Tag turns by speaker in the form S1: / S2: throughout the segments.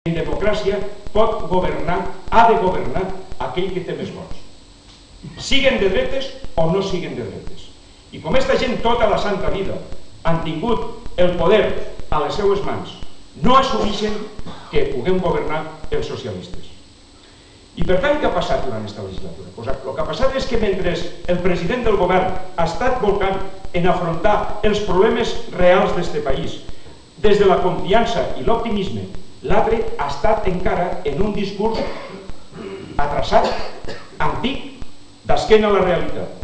S1: En democràcia pot governar, ha de governar aquell que té més vots. Siguen de dretes o no siguen de dretes. I com aquesta gent tota la santa vida han tingut el poder a les seues mans, no assumeixen que puguem governar els socialistes. I per tant, què ha passat durant aquesta legislatura? El que ha passat és que mentre el president del govern ha estat volcant en afrontar els problemes reals d'aquest país, des de la confiança i l'optimisme, l'altre ha estat encara en un discurs atrasat, antic, d'esquena a la realitat,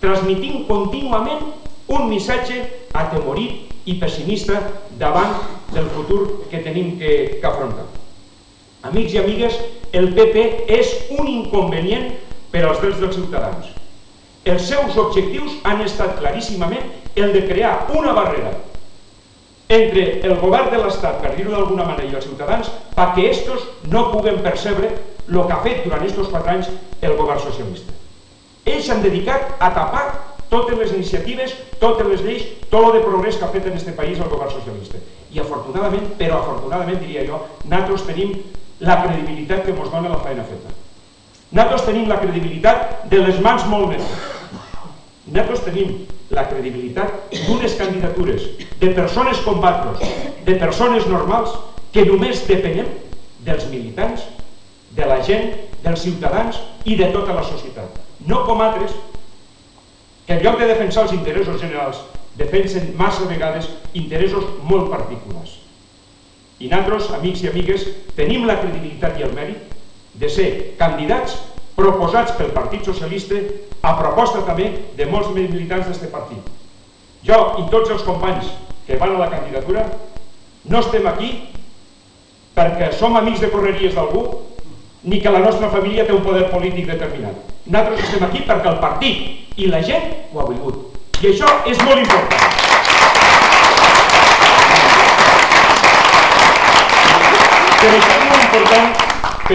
S1: transmitint contínuament un missatge atemorit i pessimista davant del futur que tenim que afrontar. Amics i amigues, el PP és un inconvenient per als drets dels ciutadans. Els seus objectius han estat claríssimament el de crear una barrera entre el govern de l'Estat, per dir-ho d'alguna manera, i els ciutadans, perquè estos no puguen percebre el que ha fet durant aquests 4 anys el govern socialista. Ells s'han dedicat a tapar totes les iniciatives, totes les lleis, tot el de progrés que ha fet en aquest país el govern socialista. I afortunadament, però afortunadament diria jo, nosaltres tenim la credibilitat que ens dona la feina feta. Nosaltres tenim la credibilitat de les mans molt netes. Nosaltres tenim la credibilitat d'unes candidatures de persones com vosaltres, de persones normals, que només depenem dels militants, de la gent, dels ciutadans i de tota la societat. No com altres, que en lloc de defensar els interessos generals, defensen massa vegades interessos molt particulars. I nosaltres, amics i amigues, tenim la credibilitat i el mèrit de ser candidats proposats pel Partit Socialista a proposta també de molts militants d'aquest partit. Jo i tots els companys que van a la candidatura no estem aquí perquè som amics de correries d'algú ni que la nostra família té un poder polític determinat. Nosaltres estem aquí perquè el partit i la gent ho ha volgut. I això és molt important. Per això és molt important